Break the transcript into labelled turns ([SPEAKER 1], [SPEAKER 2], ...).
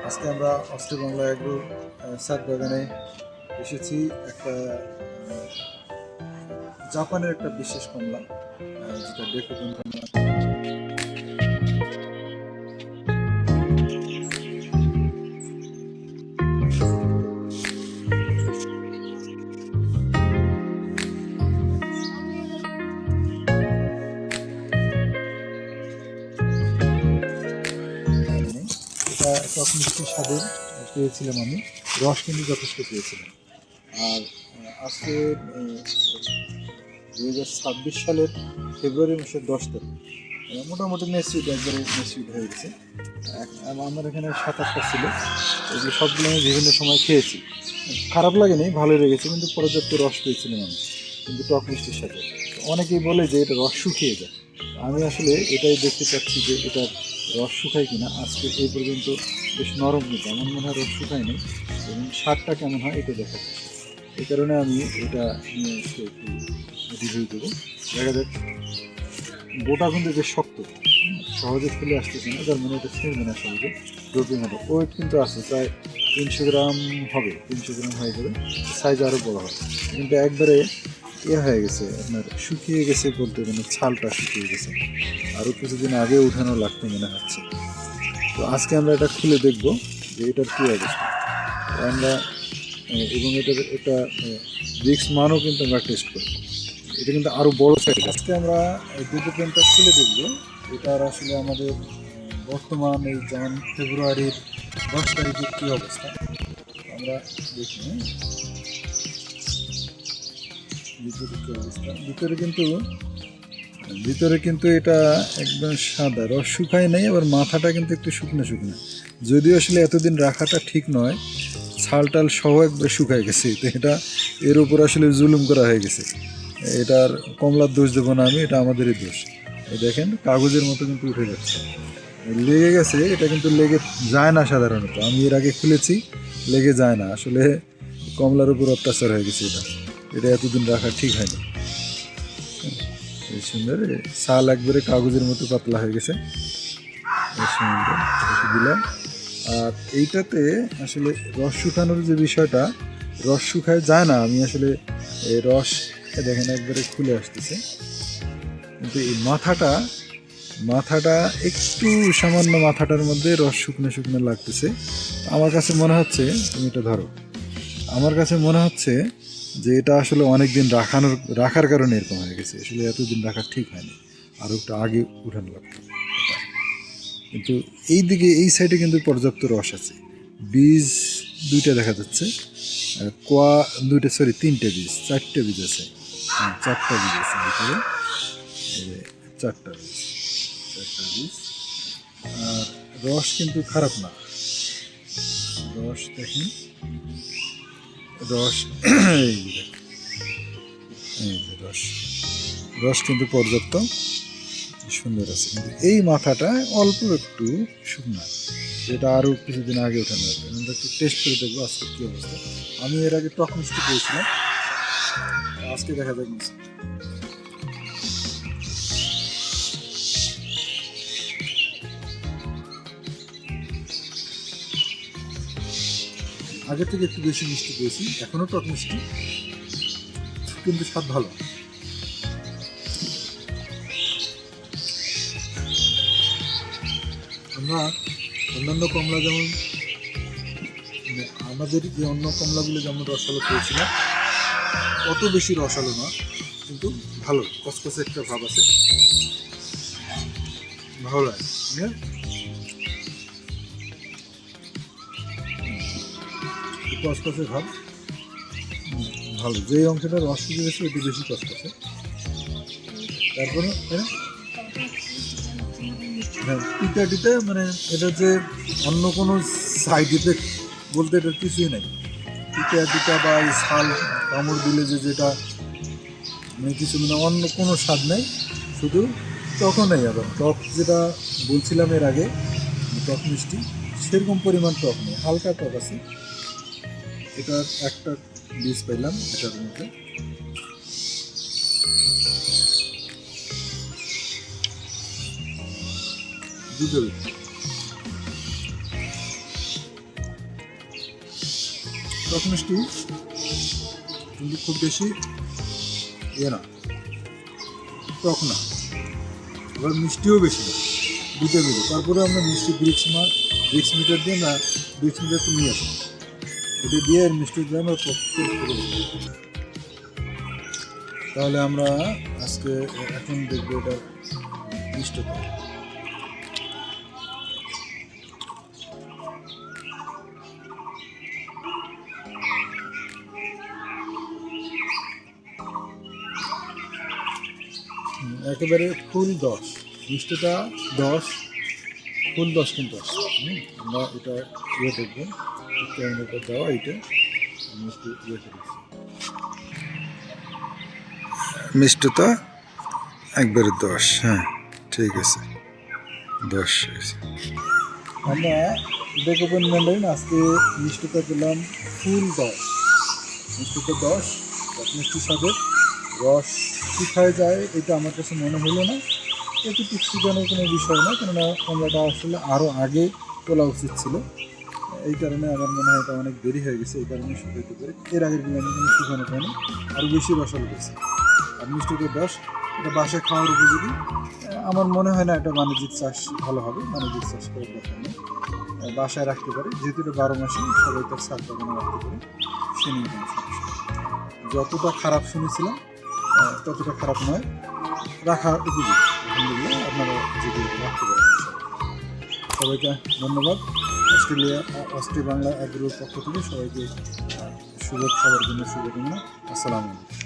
[SPEAKER 1] আজকে আমরা অস্ট্রবাংলা এগ্রো ছাদ বাগানে এসেছি। একটা জাপানের একটা বিশেষ কমলা, যেটা ডেকোডেন্ড্রন। এটা টক মিষ্টি স্বাদের পেয়েছিলাম আমি, রস কিন্তু যথেষ্ট পেয়েছিলাম। আর আজকে 2026 সালের ফেব্রুয়ারি মাসের 10 তারিখ, মোটামুটি মেসিউড একবারে মেসিউড হয়ে গেছে। আমার এখানে 7-8টা ছিল, এগুলো সবগুলো আমি বিভিন্ন সময় খেয়েছি, খারাপ লাগেনি, ভালোই লেগেছে, কিন্তু পর্যাপ্ত রস পেয়েছিলাম আমি, কিন্তু টক মিষ্টির সাথে। অনেকেই বলে যে এটা রস শুকিয়ে যায়, আমি আসলে এটাই দেখতে চাচ্ছি যে এটা রস শুকায় কিনা। আজকে এই পর্যন্ত বেশ নরম, কিন্তু আমার মনে হয় রস শুকায় নেই, এবং স্বাদটা কেমন হয় এটা দেখাচ্ছি। এই কারণে আমি এটা নিয়ে এসে একটু রিভিউ দেবো। দেখা যাক, গোটা কিন্তু বেশ শক্ত, সহজে খুলে আসতেছে না, যার মানে এটা ছিঁড়বে না সহজে, ডোপের মতো। ওয়েট কিন্তু আছে প্রায় 300 গ্রাম হবে, 300 গ্রাম হয়ে যাবে, সাইজ আরও বড় হবে। কিন্তু একবারে হয়ে গেছে, আপনার শুকিয়ে গেছে বলতে, মানে ছালটা শুকিয়ে গেছে, আরও কিছুদিন আগে উঠানো লাগতো মনে হচ্ছে। তো আজকে আমরা এটা খুলে দেখব যে এটার কী অবস্থা আমরা, এবং এটার একটা রিক্স মানও কিন্তু আমরা টেস্ট করব। এটা কিন্তু আরও বড় সাইজ। আজকে আমরা দুটো পেনটা খুলে দেখব এটার আসলে আমাদের বর্তমান এই যেমন ফেব্রুয়ারির 10 তারিখের কী অবস্থা আমরা দেখি। ভিতরে কী অবস্থা, ভিতরে কিন্তু এটা একদম সাদা, রস শুকায় নেই, আবার মাথাটা কিন্তু একটু শুকনো শুকনো, যদিও আসলে এতদিন রাখাটা ঠিক নয়, ছাল টাল সহ একবার শুকায় গেছে। তো এটা এর উপর আসলে জুলুম করা হয়ে গেছে। এটার কমলার দোষ দেবো না আমি, এটা আমাদেরই দোষ। দেখেন কাগজের মতো কিন্তু উঠে যাচ্ছে, লেগে গেছে। এটা কিন্তু লেগে যায় না সাধারণত, আমি এর আগে খুলেছি, লেগে যায় না। আসলে কমলার উপর অত্যাচার হয়ে গেছে, এটা এতদিন রাখা ঠিক হয়নি। এই সুন্দর ছাল একবারে কাগজের মতো পাতলা হয়ে গেছে, সুন্দর দিলাম। আর এইটাতে আসলে রস শুকানোর যে বিষয়টা, রস শুকায় যায় না, আমি আসলে এই রস দেখেন একবারে খুলে আসতেছে, কিন্তু এই মাথাটা একটু সামান্য, মাথাটার মধ্যে রস শুকনো শুকনো লাগতেছে। আমার কাছে মনে হচ্ছে, তুমি এটা ধরো, আমার কাছে মনে হচ্ছে যে এটা আসলে অনেক দিন রাখার কারণে এরকম হয়ে গেছে। আসলে এতদিন রাখা ঠিক হয়নি, আরও একটু আগে উঠানো লাগতো। কিন্তু এই দিকে এই সাইডে কিন্তু পর্যাপ্ত রস আছে, বীজ 2টা দেখা যাচ্ছে, কোয়া 2টা, সরি 3টে বীজ, 4টে বীজ আছে, 4টা বীজ আছে ভিতরে, 4টা বীজ। আর রস কিন্তু খারাপ না, রস দেখেন, রস এই যে রস কিন্তু পর্যাপ্ত সুন্দর আছে, কিন্তু এই মাথাটা অল্প একটু শুকনা, যেটা আরও কিছুদিন আগে ওঠানো হবে। আমরা একটু টেস্ট করে দেখবো আজকে কী অবস্থা। আমি এর আগে টক মিষ্টি পেয়েছিলাম, আজকে দেখা যাক মিষ্টি। আগের থেকে একটু বেশি মিষ্টি পেয়েছি, এখনও টক মিষ্টি, কিন্তু স্বাদ ভালো। আমরা অন্যান্য কমলা যেমন, আমাদের যে অন্য কমলাগুলো যেমন রসালো পেয়েছিলাম, অত বেশি রসালো না, কিন্তু ভালো কসকসে একটা ভাব আছে, ভালো লাগে। কসকসে ভাব ভালো, যে অংশটা রস শুকিয়ে গেছে ওটি বেশি কসকসে। তারপরে হ্যাঁ, টিটা মানে এটা যে অন্য কোনো সাইড ইফেক্ট বলতে এটা কিছুই নেই। টিটা বা এই ছাল কামড় দিলে যেটা মানে কিছু, মানে অন্য কোনো স্বাদ নেই, শুধু টকও নেই। আবার টক যেটা বলছিলাম এর আগে, টক মিষ্টি, সেরকম পরিমাণ টক নেই, হালকা টক আছে। এটার একটা বীজ পাইলাম এটার মধ্যে, দুটো টক মিষ্টি কিন্তু খুব বেশি ইয়ে না, টক না, আবার মিষ্টিও বেশি না, দুটো মিলে। তারপরে আমরা মিষ্টি ব্রিক্স মিটার দিয়ে না, ব্রিক্স মিটার তো নিয়ে আসি, এটা দিয়ে আর মিষ্টি দিয়ে আমরা তাহলে আমরা আজকে এখন দেখবো এটা মিষ্টতা। একেবারে ফুল 10, মিষ্টতা 10, ফুল 10 কিন্তু আসছে। আমরা এটা ইয়ে দেখবেন, ক্যামেরাটা দেওয়া, এইটা আমি একটু ইয়ে করেছি, মিষ্টতা একবারে 10। হ্যাঁ ঠিক আছে, 10 আছে। আমরা দেখবেন ম্যান্ডারিন আজকে মিষ্টতা দিলাম ফুল 10, মিষ্টতা 10। মিষ্টির সাথে রস শুকায় যায় এটা আমার কাছে মনে হলো না, এটুকু শুকানোর কোনো বিষয় না, কেননা কমলাটা আসলে আরও আগে তোলা উচিত ছিল। এই কারণে আমার মনে হয় এটা অনেক দেরি হয়ে গেছে, এই কারণে শুকাইতে পারে। এর আগের দিন আমি কোনো শুকানো পাইনি, আরও বেশি রসালো গেছে। আর মিষ্টিটা 10, এটা বাসায় খাওয়ার উপযোগী। আমার মনে হয় না এটা বাণিজ্যিক চাষ ভালো হবে, বাণিজ্যিক চাষ করার দরকার নেই, বাসায় রাখতে পারে, যেহেতু এটা 12 মাসে সবাই তার ছাদ বাগানে রাখতে পারে, সে নিয়ে কোনো সমস্যা। যতটা খারাপ শুনেছিলাম ততটা খারাপ নয়, রাখার উপযোগী। আলহামদুলিল্লাহ, আপনারা যদি রাখতে পারেন। সবাইকে ধন্যবাদ। অস্ট্রিয়া বাংলা এগ্রোর পক্ষ থেকে সবাইকে সবার জন্য শুভকামনা। আসসালামু আলাইকুম।